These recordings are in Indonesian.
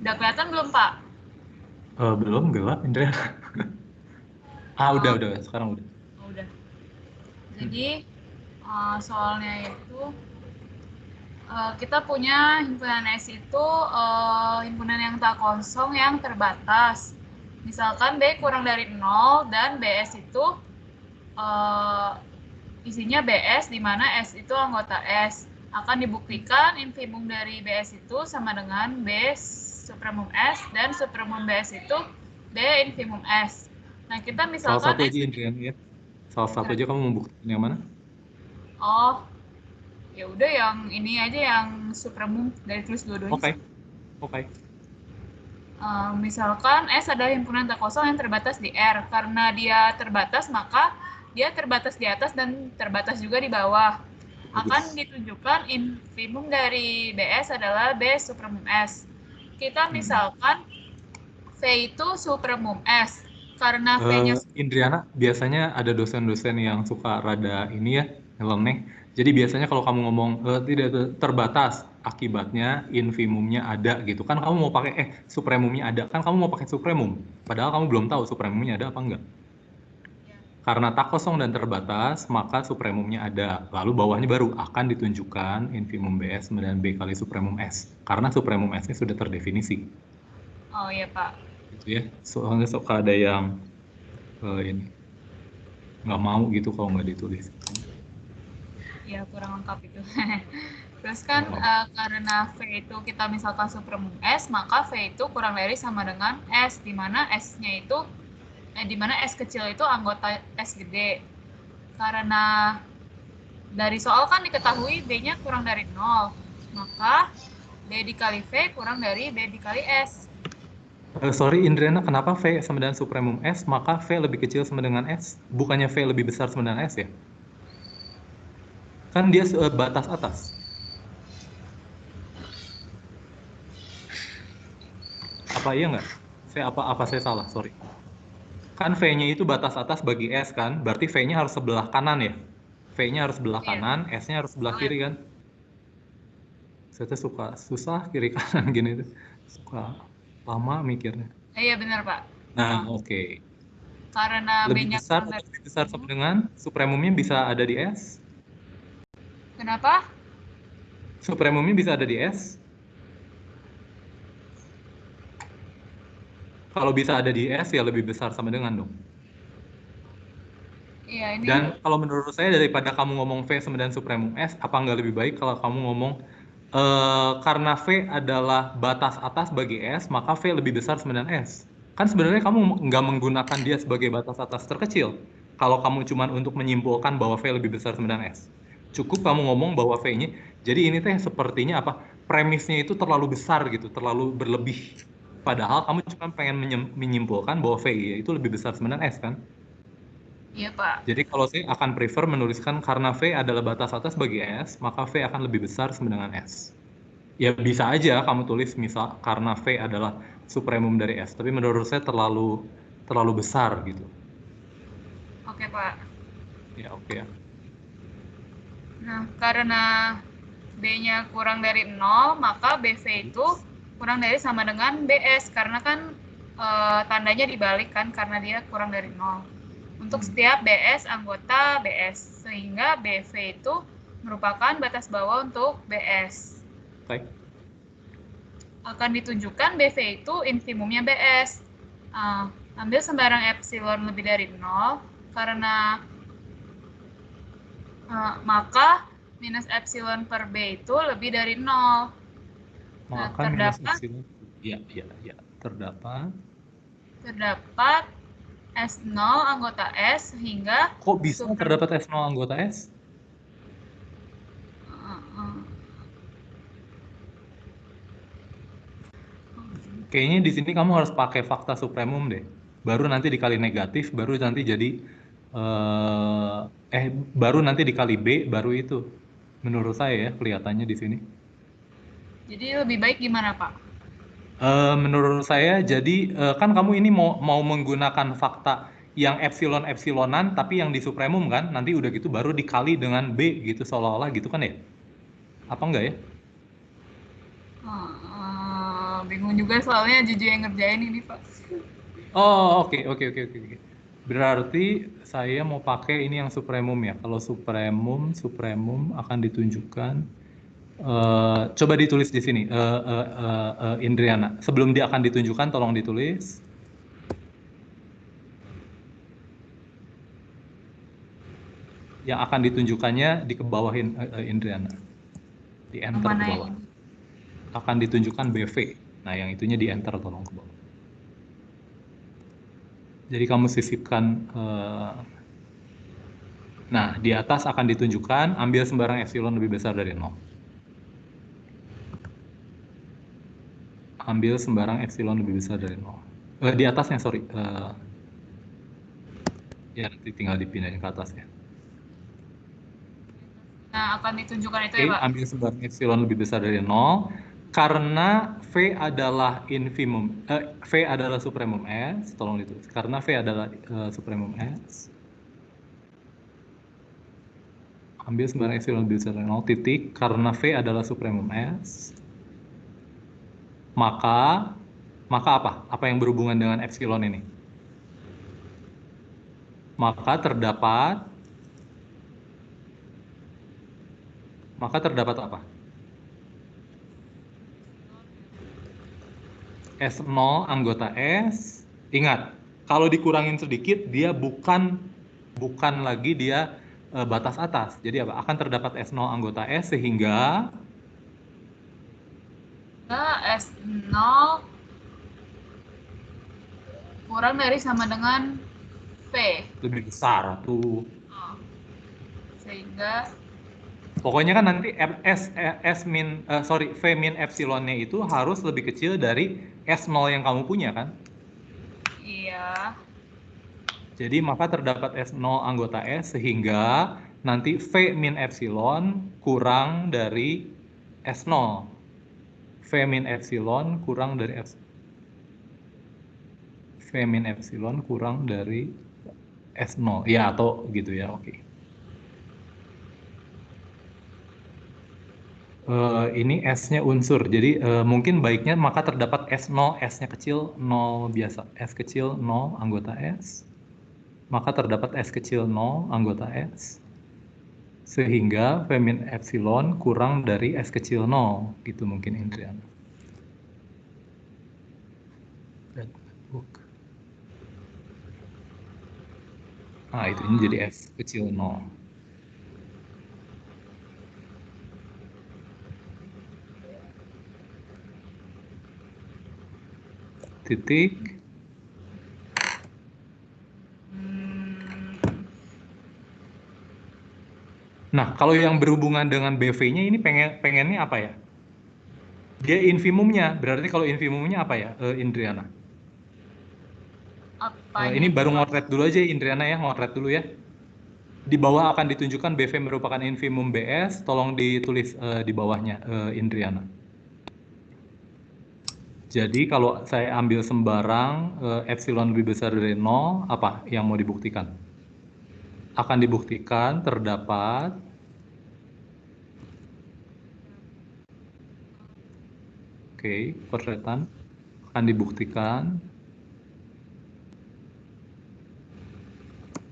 Udah kelihatan belum, Pak? Belum gelap, Indra. Oh, Udah, sekarang udah. udah. Hmm. Jadi, soalnya itu kita punya himpunan S itu himpunan yang tak kosong yang terbatas. Misalkan B kurang dari 0 dan BS itu eh, isinya BS di mana S itu anggota S. Akan dibuktikan infimum dari BS itu sama dengan B supremum S dan supremum BS itu B infimum S. Nah, kita Salah misalkan satu aja, S. Indra, ya. Salah satu aja kamu mau buktiin yang mana? Oh, ya udah yang ini aja yang supremum dari tulis dua-duanya sih. Oke, oke. Misalkan S adalah himpunan tak kosong yang terbatas di R. Karena dia terbatas, maka dia terbatas di atas dan terbatas juga di bawah. Akan Bagus. ditunjukkan infimum dari BS adalah B supremum S. Kita Hmm. misalkan V itu supremum S. Karena V-nya Indriana, biasanya ada dosen-dosen yang suka rada ini ya, nyeleneh. Jadi biasanya kalau kamu ngomong tidak terbatas, akibatnya infimumnya ada gitu. Kan kamu mau pakai supremumnya ada. Kan kamu mau pakai supremum. Padahal kamu belum tahu supremumnya ada apa enggak. Karena tak kosong dan terbatas, maka supremumnya ada. Lalu bawahnya baru akan ditunjukkan infimum BS dan B kali supremum S. Karena supremum S-nya sudah terdefinisi. Oh iya, Pak. Gitu ya. Soalnya suka ada yang ini nggak mau gitu kalau nggak ditulis. Ya, kurang lengkap itu. Terus kan Nggak apa-apa. karena V itu kita misalkan supremum S, maka V itu kurang dari sama dengan S, di mana S-nya itu di mana S kecil itu anggota S gede. Karena dari soal kan diketahui B-nya kurang dari 0, maka B dikali V kurang dari B dikali S. Sorry Indriana, kenapa V sama dengan supremum S, maka V lebih kecil sama dengan S? Bukannya V lebih besar sama dengan S ya? Kan dia batas atas. Apa iya nggak? Apa saya salah? Sorry. Kan V-nya itu batas atas bagi S kan? Berarti V-nya harus sebelah kanan ya? V-nya harus sebelah Iya. kanan, S-nya harus sebelah Oh, ya. kiri kan? Saya tuh suka susah kiri kanan gini tuh. Suka lama mikirnya. Iya benar, Pak. Nah, Uh, oke. karena Lebih B-nya besar kurang atau dari lebih besar sama 0. dengan supremumnya bisa ada di S? Kenapa? Supremumnya bisa ada di S? Kalau bisa ada di S ya lebih besar sama dengan dong. Iya, ini. Dan kalau menurut saya daripada kamu ngomong V sama dengan supremum S, apa nggak lebih baik kalau kamu ngomong karena V adalah batas atas bagi S, maka V lebih besar sama dengan S. Kan sebenarnya kamu nggak menggunakan dia sebagai batas atas terkecil. Kalau kamu cuma untuk menyimpulkan bahwa V lebih besar sama dengan S. Cukup kamu ngomong bahwa V-nya, jadi ini teh sepertinya apa, premisnya itu terlalu besar gitu, terlalu berlebih. Padahal kamu cuma pengen menyimpulkan bahwa V itu lebih besar sama dengan S kan? Iya, Pak. Jadi kalau saya akan prefer menuliskan karena V adalah batas atas bagi S, maka V akan lebih besar sama dengan S. Ya bisa aja kamu tulis misal karena V adalah supremum dari S, tapi menurut saya terlalu terlalu besar gitu. Oke, Pak. Ya oke ya. Nah, karena B-nya kurang dari 0, maka BV itu Bagus. kurang dari sama dengan BS, karena kan tandanya dibalik kan, karena dia kurang dari 0. Untuk Hmm. setiap BS anggota BS, sehingga BV itu merupakan batas bawah untuk BS. Baik. Akan ditunjukkan BV itu infimumnya BS. Ambil sembarang epsilon lebih dari 0, karena maka minus epsilon per B itu lebih dari 0. Maka minus Terdapat epsilon. Ya, ya, ya. Terdapat. terdapat S0 anggota S sehingga Kok bisa super terdapat S0 anggota S? uh, uh, Kayaknya di sini kamu harus pakai fakta supremum deh. Baru nanti dikali negatif, baru nanti jadi eh eh baru nanti dikali B, baru itu. Menurut saya ya kelihatannya di sini. jadi lebih baik gimana, Pak? Menurut saya jadi kan kamu ini mau mau menggunakan fakta yang epsilon epsilonan tapi yang di supremum kan nanti udah gitu baru dikali dengan B gitu seolah-olah gitu kan ya? Apa enggak ya? bingung juga soalnya Juju yang ngerjain ini, Pak. Oh, oke. Berarti saya mau pakai ini yang supremum ya. Kalau supremum akan ditunjukkan. Coba ditulis di sini, Indriana. Sebelum dia akan ditunjukkan, tolong ditulis. Yang akan ditunjukkannya di kebawahin Indriana. Di enter ke bawah. Akan ditunjukkan BV. Nah, yang itunya di enter, tolong ke bawah. Jadi kamu sisipkan, nah di atas akan ditunjukkan ambil sembarang epsilon lebih besar dari 0. Ambil sembarang epsilon lebih besar dari 0. Di atasnya, sorry. Ya, nanti tinggal dipindahin ke atas ya. Nah, akan ditunjukkan itu Oke, ya, Pak? ambil sembarang epsilon lebih besar dari 0. Karena V adalah infimum, V adalah supremum S, tolong ditulis. Karena V adalah supremum S. Ambil sembarang epsilon lebih besar dari 0 titik. Karena V adalah supremum S. Maka apa? Apa yang berhubungan dengan epsilon ini? Maka terdapat apa? S0 anggota S. Ingat, kalau dikurangin sedikit dia bukan lagi dia batas atas. Jadi apa? Akan terdapat S0 anggota S sehingga S0 kurang dari sama dengan V. lebih besar tuh. Sehingga Pokoknya kan nanti V min epsilonnya itu harus lebih kecil dari S0 yang kamu punya kan? iya. Jadi maka terdapat S0 anggota S sehingga nanti V min epsilon kurang dari S0. V min epsilon kurang dari V min epsilon kurang dari S0. Ya, atau gitu ya, oke. Ini S-nya unsur, jadi mungkin baiknya maka terdapat S0, S-nya kecil, 0 biasa. S kecil 0 anggota S. Maka terdapat S kecil 0 anggota S. Sehingga V min epsilon kurang dari S kecil 0. Gitu mungkin Indriana. Nah, itu ini jadi S kecil 0. Titik. Nah, kalau yang berhubungan dengan BV-nya ini pengennya apa ya? Dia infimumnya, berarti kalau infimumnya apa ya, Indriana? Ini baru ngotret dulu aja Indriana ya, ngotret dulu ya. Di bawah akan ditunjukkan BV merupakan infimum BS, tolong ditulis di bawahnya Indriana. Jadi kalau saya ambil sembarang epsilon lebih besar dari 0, apa yang mau dibuktikan? Akan dibuktikan terdapat potretan akan dibuktikan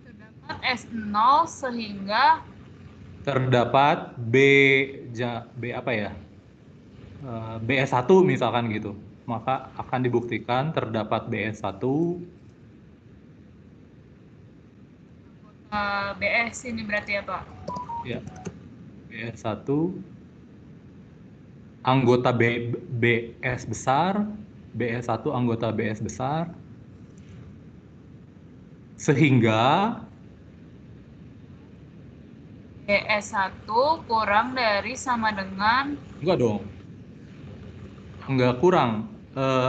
terdapat S0 sehingga terdapat apa ya? BS1 misalkan gitu. Maka akan dibuktikan terdapat BS1 BS ini berarti ya, Pak? Ya. BS1 anggota BS besar, BS1 anggota BS besar, sehingga BS1 kurang dari sama dengan enggak dong, enggak kurang.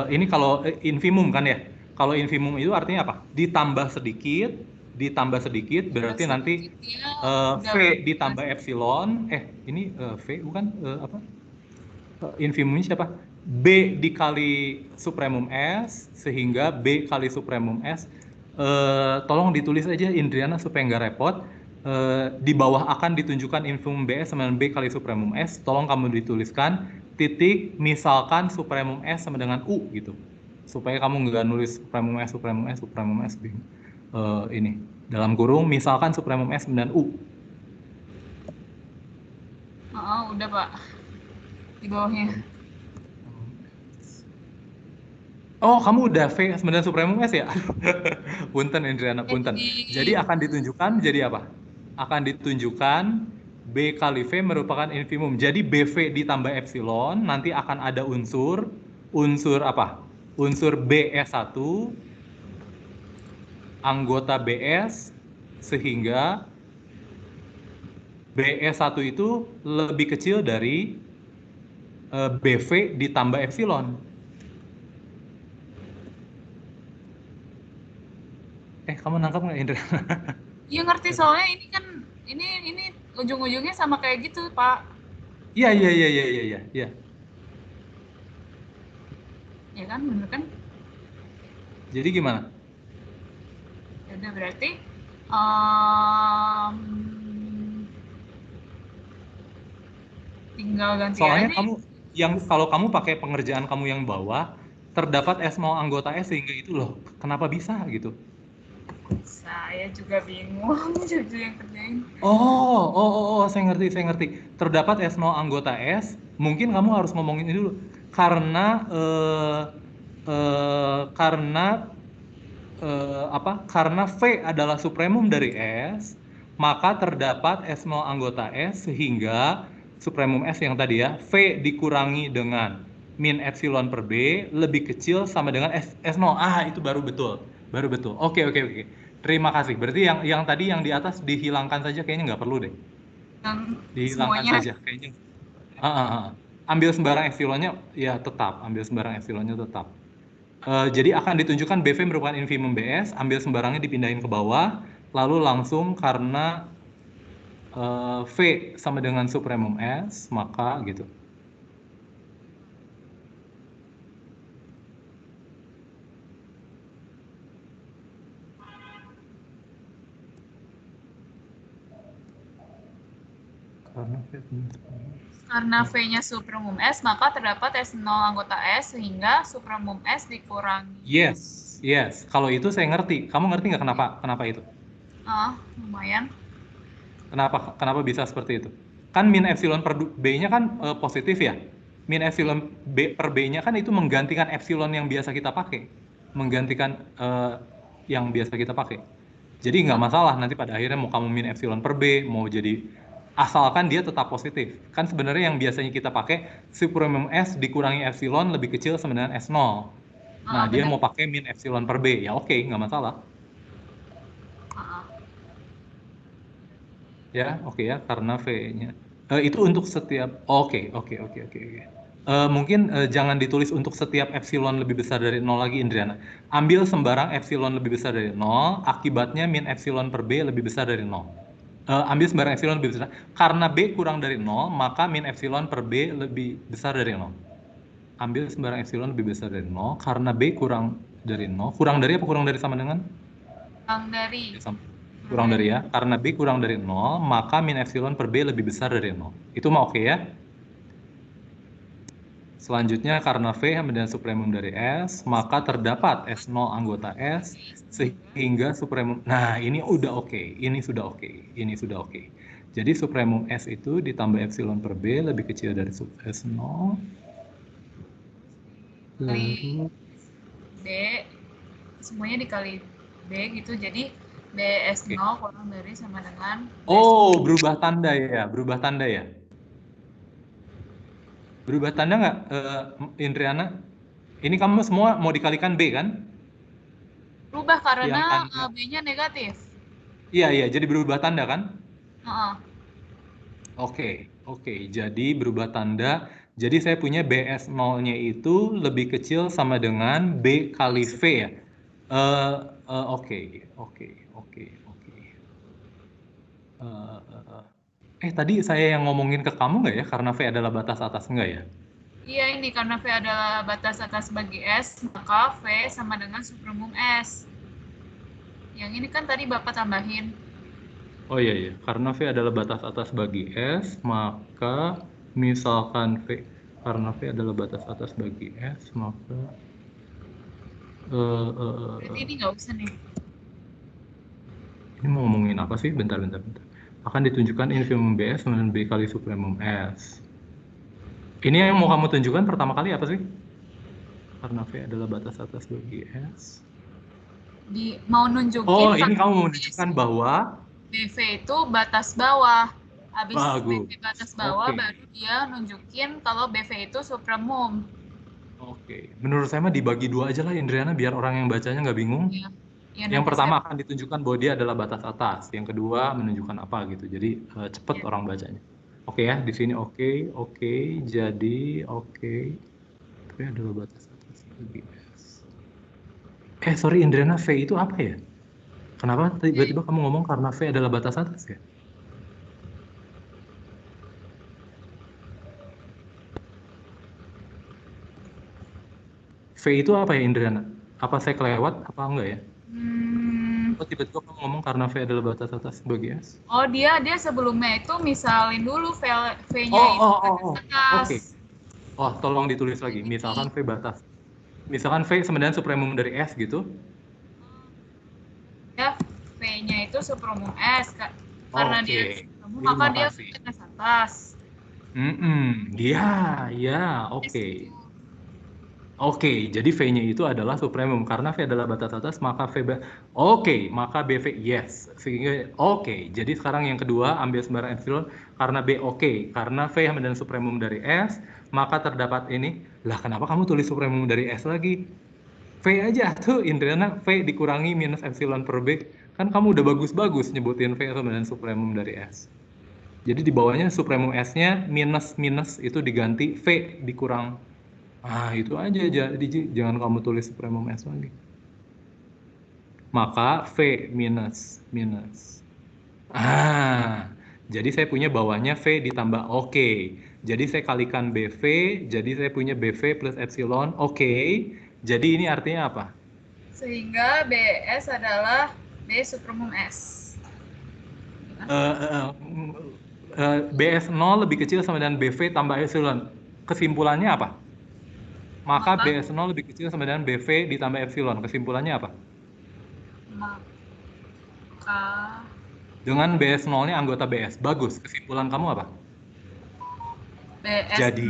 Ini kalau infimum kan ya, kalau infimum itu artinya apa? Ditambah sedikit berarti nanti V ditambah epsilon, ini V bukan apa? Infimumnya siapa? B dikali supremum S sehingga B kali supremum S. Tolong ditulis aja Indriana supaya nggak repot. di bawah akan ditunjukkan infimum BS sama dengan B kali supremum S, tolong kamu dituliskan titik misalkan supremum S sama dengan U gitu. Supaya kamu nggak nulis supremum S, supremum S, supremum S ini. Dalam kurung misalkan supremum S sama dengan U. Oh, udah Pak. Di bawahnya. Oh, kamu udah V sama dengan supremum S ya? Punten Indriana, punten. Jadi Jadi akan ditunjukkan jadi apa? Akan ditunjukkan B kali V merupakan infimum. Jadi BV ditambah epsilon, nanti akan ada unsur apa? Unsur BS1, anggota BS, sehingga BS1 itu lebih kecil dari BV ditambah epsilon. Kamu nangkap nggak Indra? iya ngerti, soalnya ini kan ini ujung-ujungnya sama kayak gitu, Pak. Iya, iya, iya, iya, iya, iya, iya. Ya kan, bener kan? Jadi gimana? Ya udah berarti um, tinggal ganti Soalnya aja ya. kamu kalau kamu pakai pengerjaan kamu yang bawah, terdapat S0 anggota S sehingga itu loh, kenapa bisa gitu? Saya juga bingung jadi yang kerjain. Saya ngerti, saya ngerti. Terdapat S0 anggota S, mungkin kamu harus ngomongin ini dulu. Karena apa? Karena V adalah supremum dari S, maka terdapat S0 anggota S sehingga supremum S yang tadi ya, V dikurangi dengan min epsilon per B lebih kecil sama dengan S0. Itu baru betul. Baru betul. Oke, oke, oke. Terima kasih. Berarti yang tadi yang di atas dihilangkan saja kayaknya nggak perlu deh. Yang Dihilangkan semuanya saja kayaknya. Ambil sembarang epsilonnya ya tetap, ambil sembarang epsilonnya tetap. Jadi akan ditunjukkan BV merupakan infimum BS, ambil sembarangnya dipindahin ke bawah, lalu langsung karena V sama dengan supremum S, maka gitu. karena V-nya supremum S, maka terdapat S0 anggota S sehingga supremum S dikurangi. Yes, yes. Kalau itu saya ngerti. Kamu ngerti nggak kenapa itu? Lumayan. Kenapa bisa seperti itu? Kan min epsilon per B-nya kan positif ya. Min epsilon B per B-nya kan itu menggantikan epsilon yang biasa kita pakai. Menggantikan yang biasa kita pakai. Jadi nggak masalah nanti pada akhirnya mau kamu min epsilon per B, mau jadi asalkan dia tetap positif. Kan sebenarnya yang biasanya kita pakai supremum S dikurangi epsilon lebih kecil sama dengan S0. Nah, dia Benar. mau pakai min epsilon per B. Ya oke, nggak masalah. Ya, oke ya, karena V-nya. Itu untuk setiap, oke, oke, oke, oke, oke. Mungkin jangan ditulis untuk setiap epsilon lebih besar dari 0 lagi, Indriana. Ambil sembarang epsilon lebih besar dari 0, akibatnya min epsilon per B lebih besar dari 0. Ambil sembarang epsilon lebih besar. Karena B kurang dari 0, maka min epsilon per B lebih besar dari 0. Ambil sembarang epsilon lebih besar dari 0, karena B kurang dari 0. Kurang dari apa? Kurang dari sama dengan? Kurang dari. Kurang dari ya. Karena B kurang dari 0, maka min epsilon per B lebih besar dari 0. Itu mah oke ya. Selanjutnya karena V sama dengan supremum dari S, maka terdapat S0 anggota S sehingga supremum. Nah, ini udah oke. Ini sudah oke. Ini sudah oke. Jadi supremum S itu ditambah epsilon per B lebih kecil dari sub S0. Lalu B, semuanya dikali B gitu, jadi BS0 kurang dari sama dengan berubah tanda ya, berubah tanda ya. Berubah tanda nggak, Indriana? Ini kamu semua mau dikalikan B kan? berubah Yang karena tanda. B-nya negatif. Iya, iya, jadi berubah tanda kan? Uh-uh. Oke, oke. Jadi berubah tanda. Jadi saya punya BS0-nya itu lebih kecil sama dengan B kali V ya. Oke, oke, oke, oke. Tadi saya yang ngomongin ke kamu nggak ya? Karena V adalah batas atas nggak ya? Iya, ini karena V adalah batas atas bagi S, maka V sama dengan supremum S. Yang ini kan tadi Bapak tambahin. Oh iya iya, karena V adalah batas atas bagi S, maka misalkan karena V adalah batas atas bagi S, maka Berarti eh, ini nggak usah nih. ini mau ngomongin apa sih? Bentar. Akan ditunjukkan infimum BS dengan B kali supremum S. Ini yang mau kamu tunjukkan pertama kali apa sih? Karena V adalah batas atas bagi S. Mau nunjukin Oh, ini kalau kamu mau menunjukkan bahwa BV itu batas bawah. Habis BV bagus. batas bawah, Oke. baru dia nunjukin kalau BV itu supremum. Oke. Menurut saya mah dibagi dua aja lah Indriana biar orang yang bacanya nggak bingung. Ya, ya Yang nanti saya. pertama akan ditunjukkan bahwa dia adalah batas atas. Yang kedua menunjukkan apa gitu. Jadi cepet Ya. orang bacanya. Oke ya, di sini oke. Jadi oke. V adalah batas atas bagi S. Sorry Indriana, V itu apa ya? Kenapa tiba-tiba kamu ngomong karena V adalah batas atas ya? V itu apa ya Indriana? Apa saya kelewat? Apa enggak ya? Hmm, Oh tiba-tiba kamu ngomong karena V adalah batas atas bagi S? oh dia sebelumnya itu misalin dulu V-nya Oh, itu oh, oh, batas oh. atas. Oke. Oh, tolong ditulis lagi. Jadi Misalkan V batas. Misalkan V sebenarnya supremum dari S gitu. ya V-nya itu supremum S, Kak. Karena dia Oke. supremum maka Terima dia kasih. batas atas. Ya, S oke. itu. Oke, jadi V-nya itu adalah supremum karena V adalah batas atas maka Oke, maka BV yes. Sehingga oke. Jadi sekarang yang kedua ambil sembarang epsilon karena B oke. Karena V dan supremum dari S, maka terdapat ini. Lah kenapa kamu tulis supremum dari S lagi? V aja tuh Indriana, V dikurangi minus epsilon per B. Kan kamu udah bagus-bagus nyebutin V dan supremum dari S. Jadi di bawahnya supremum S-nya minus itu diganti V dikurang. Itu aja. Jadi jangan kamu tulis supremum S lagi. Maka V minus. Jadi saya punya bawahnya V ditambah oke. Jadi saya kalikan BV, jadi saya punya BV plus epsilon oke. Jadi ini artinya apa? Sehingga BS adalah B supremum S. BS 0 lebih kecil sama dengan BV tambah epsilon. Kesimpulannya apa? Maka Maka BS 0 lebih kecil sama dengan BV ditambah epsilon. Kesimpulannya apa? maka Dengan BS 0-nya anggota BS. Bagus. Kesimpulan kamu apa? BS Jadi,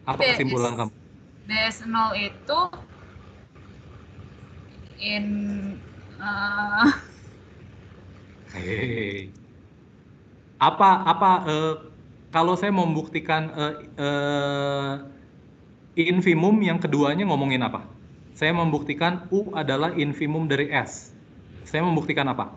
apa BS kesimpulan kamu? BS 0 itu in Hehehe. Kalau saya membuktikan infimum yang keduanya ngomongin apa? Saya membuktikan U adalah infimum dari S. Saya membuktikan apa?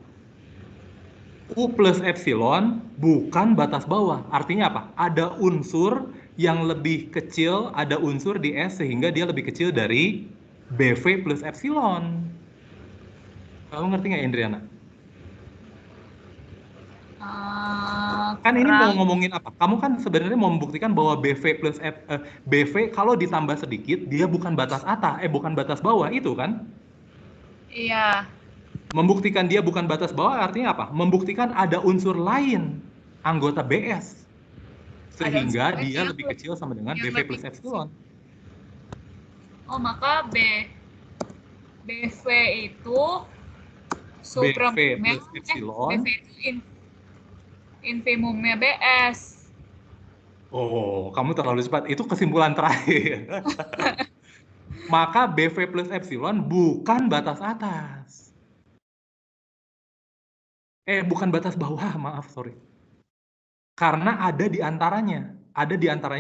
U plus epsilon bukan batas bawah. Artinya apa? Ada unsur yang lebih kecil, ada unsur di S sehingga dia lebih kecil dari BV plus epsilon. Kamu ngerti nggak Indriana? Kan ini mau kurang ngomongin apa? Kamu kan sebenarnya mau membuktikan bahwa BV kalau ditambah sedikit dia bukan batas atas, bukan batas bawah itu kan? iya Membuktikan dia bukan batas bawah artinya apa? Membuktikan ada unsur lain anggota BS ada unsur sehingga lain dia lebih kecil sama dengan yang BV lebih plus kecil. epsilon. Maka BV itu BV supremumnya plus BV epsilon. itu infimumnya BS. Oh, kamu terlalu cepat. Itu kesimpulan terakhir. Maka BV plus epsilon bukan batas atas. Bukan batas bawah, maaf, sorry. Karena ada di antaranya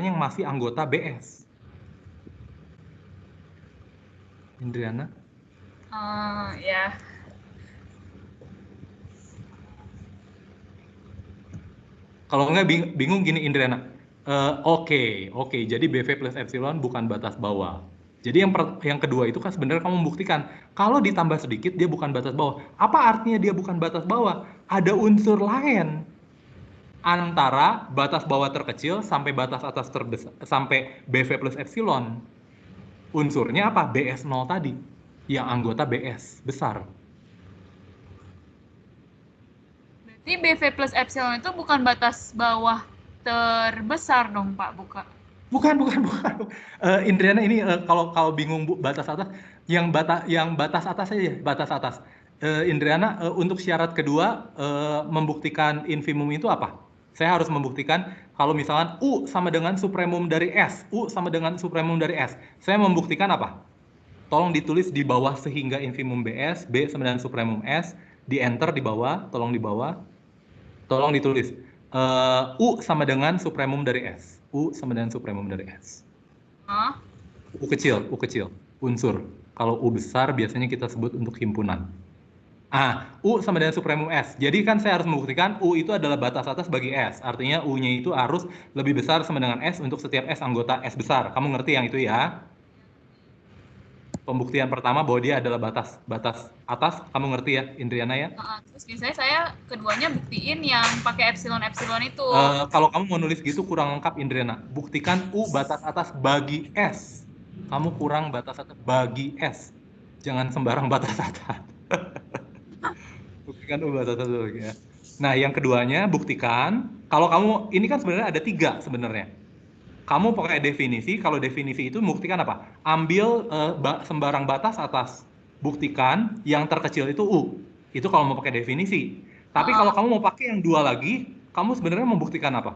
yang masih anggota BS. Indriana? Ya. Kalau nggak bingung gini Indriana. Oke. Jadi BV plus epsilon bukan batas bawah. Jadi yang kedua itu kan sebenarnya kamu membuktikan kalau ditambah sedikit dia bukan batas bawah. Apa artinya dia bukan batas bawah? Ada unsur lain antara batas bawah terkecil sampai batas atas terbesar sampai BV plus epsilon. Unsurnya apa? BS 0 tadi yang anggota BS besar. Ini BV plus epsilon itu bukan batas bawah terbesar dong, Pak, bukan? Bukan. Indriana ini kalau kalau bingung Bu batas atas, yang batas atas aja, batas atas. Indriana untuk syarat kedua membuktikan infimum itu apa? Saya harus membuktikan kalau misalkan U sama dengan supremum dari S, U sama dengan supremum dari S. Saya membuktikan apa? Tolong ditulis di bawah sehingga infimum BS, B sama dengan supremum S, di enter di bawah, tolong di bawah. Tolong ditulis. U sama dengan supremum dari S. U sama dengan supremum dari S. Hah? U kecil, unsur. Kalau U besar biasanya kita sebut untuk himpunan. U sama dengan supremum S. Jadi kan saya harus membuktikan U itu adalah batas atas bagi S. Artinya U-nya itu harus lebih besar sama dengan S untuk setiap S anggota S besar. Kamu ngerti yang itu ya? Pembuktian pertama bahwa dia adalah batas atas. Kamu ngerti ya, Indriana ya? Terus biasanya saya keduanya buktiin yang pakai epsilon itu. Kalau kamu mau nulis gitu kurang lengkap, Indriana. Buktikan U batas atas bagi S. Kamu kurang batas atas bagi S. Jangan sembarang batas atas. Buktikan U batas atas bagi S. Nah, yang keduanya buktikan. Kalau kamu ini kan sebenarnya ada 3 sebenarnya. Kamu pakai definisi. Kalau definisi itu buktikan apa? Ambil sembarang batas atas. Buktikan yang terkecil itu U. Itu kalau mau pakai definisi. Tapi kalau kamu mau pakai yang 2 lagi, kamu sebenarnya membuktikan apa?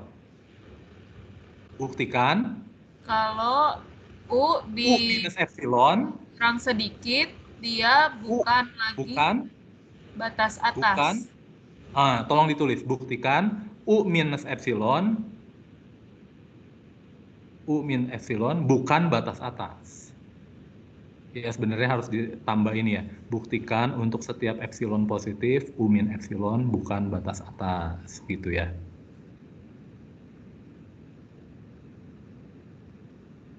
Buktikan Kalau U U minus epsilon kurang sedikit, dia bukan lagi bukan batas atas. tolong ditulis. Buktikan U minus epsilon bukan batas atas. Ya sebenarnya harus ditambah ini ya. Buktikan untuk setiap epsilon positif U min epsilon bukan batas atas gitu ya.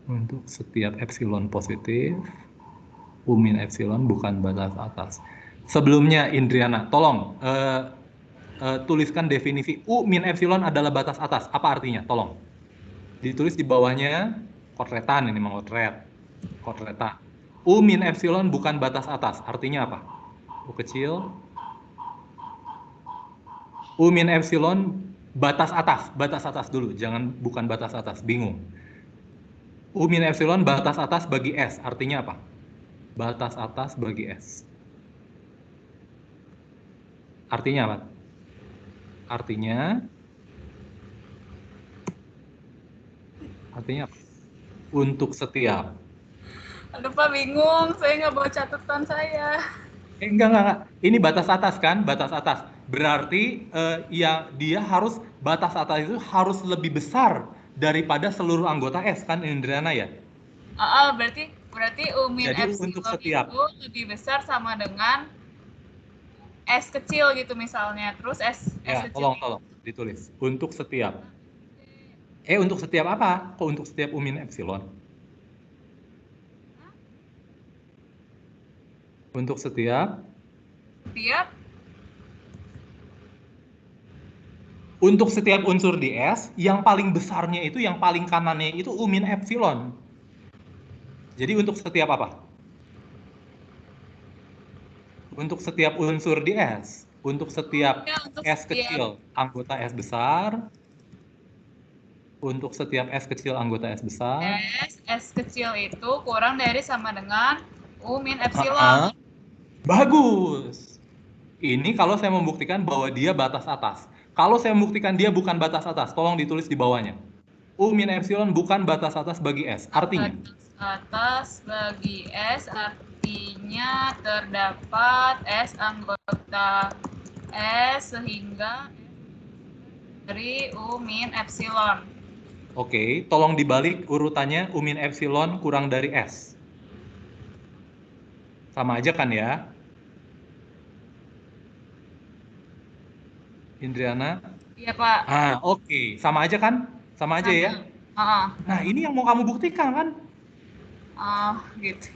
Untuk setiap epsilon positif U min epsilon bukan batas atas. Sebelumnya Indriana, tolong tuliskan definisi U min epsilon adalah batas atas. Apa artinya? Tolong. Ditulis di bawahnya kotretan ini mengotret. Kotreta. U min epsilon bukan batas atas. Artinya apa? U kecil. U min epsilon batas atas dulu. Jangan bukan batas atas, bingung. U min epsilon batas atas bagi S. Artinya apa? Batas atas bagi S. Artinya apa? Artinya apa? Untuk setiap. Aduh Pak, bingung. Saya nggak bawa catatan saya. Enggak. Ini batas atas kan? Batas atas. Berarti ya dia harus batas atas itu harus lebih besar daripada seluruh anggota S kan, Indriana ya? Berarti U min Jadi epsilon untuk setiap. itu lebih besar sama dengan S kecil gitu misalnya. Terus S Ya, kecil. tolong ditulis. Untuk setiap. Untuk setiap apa? Kok untuk setiap U min epsilon? Untuk setiap unsur di S, yang paling besarnya itu, yang paling kanannya itu U min epsilon. Jadi untuk setiap apa? Untuk setiap unsur di S. Untuk setiap S kecil, anggota S besar. Untuk setiap S kecil, anggota S besar. S kecil itu kurang dari sama dengan U min epsilon. Bagus. Ini kalau saya membuktikan bahwa dia batas atas. Kalau saya membuktikan dia bukan batas atas, tolong ditulis di bawahnya. U min epsilon bukan batas atas bagi S. Artinya? Batas atas bagi S artinya terdapat S anggota S sehingga dari U min epsilon. Oke, tolong dibalik urutannya U min epsilon kurang dari S. Sama aja kan ya? Indriana? Iya Pak. Oke. Sama aja kan? Sama aja ya? Nah, ini yang mau kamu buktikan kan? Gitu.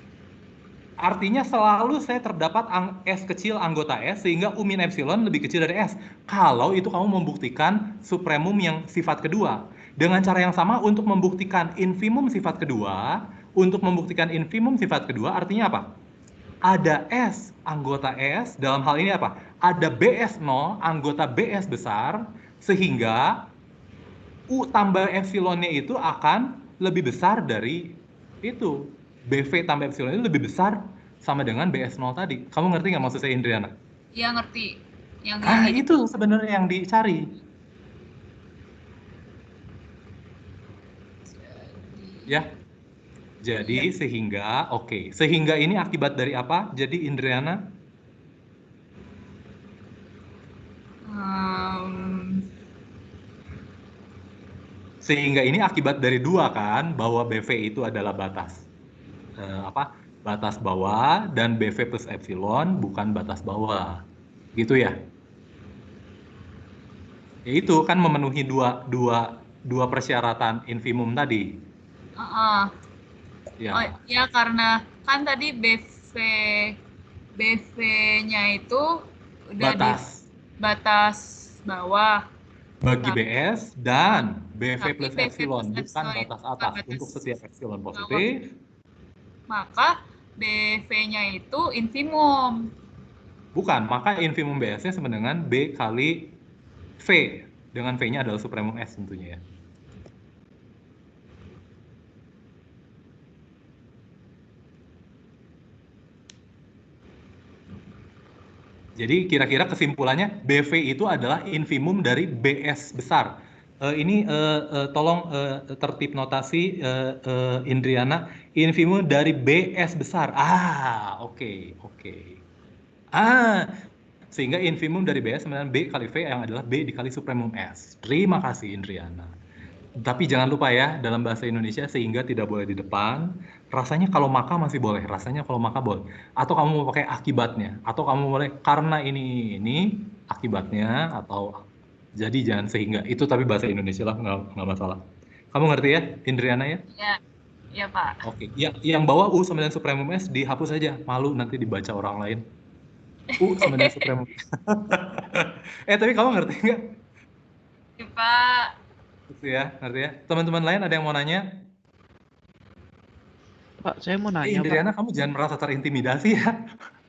Artinya selalu saya terdapat S kecil anggota S sehingga U min epsilon lebih kecil dari S. Kalau itu kamu membuktikan supremum yang sifat kedua. Dengan cara yang sama untuk membuktikan infimum sifat kedua, artinya apa? ada S anggota S, dalam hal ini apa? Ada BS0 anggota BS besar, sehingga U tambah epsilonnya itu akan lebih besar dari itu. BV tambah epsilon itu lebih besar sama dengan BS0 tadi. Kamu ngerti nggak maksud saya, Indriana? Iya ngerti. Yang Ah, ini itu sebenarnya yang dicari. Ya, iya. jadi sehingga, oke. Sehingga ini akibat dari apa? Jadi Indriana, Em, sehingga ini akibat dari dua kan, bahwa BV itu adalah batas apa? Batas bawah, dan BV plus epsilon bukan batas bawah. Gitu ya? Ya itu kan memenuhi dua persyaratan infimum tadi. uh-uh. Oh Ya, ya, karena kan tadi BV-nya itu udah di batas batas bawah, bagi tapi BS dan BV tapi plus BV epsilon plus bukan epsilon itu batas bukan atas. batas Untuk setiap epsilon bawah, positif, maka BV-nya itu infimum. bukan. Maka infimum BS-nya sama dengan B kali V. Dengan V-nya adalah supremum S tentunya ya. Jadi kira-kira kesimpulannya BV itu adalah infimum dari BS besar. Tolong tertib notasi Indriana, infimum dari BS besar. Oke. Ah, sehingga infimum dari BS sama dengan B kali V yang adalah B dikali supremum S. Terima kasih Indriana. Tapi jangan lupa ya, dalam bahasa Indonesia sehingga tidak boleh di depan. Rasanya kalau maka masih boleh, rasanya kalau maka boleh. Atau kamu mau pakai akibatnya, atau kamu boleh karena ini akibatnya, atau jadi jangan sehingga. Itu tapi bahasa Indonesia lah, nggak masalah. Kamu ngerti ya, Indriana ya? Ya, ya Pak. Oke, ya, yang bawa U sama dengan supremum S dihapus aja, malu nanti dibaca orang lain. U sama dengan supremum. Tapi kamu ngerti nggak? Ya, Pak. Ngerti ya. Teman-teman lain ada yang mau nanya? Pak, saya mau nanya, Pak. Indriana, kamu jangan merasa terintimidasi ya.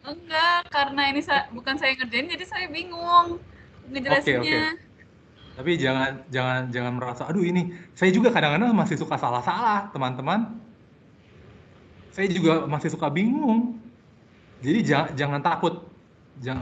Enggak, karena ini bukan saya ngerjain, jadi saya bingung Oke. ngejelasinnya. Tapi jangan merasa, aduh ini, saya juga kadang-kadang masih suka salah-salah, teman-teman. Saya juga masih suka bingung. Jadi jangan takut. Jangan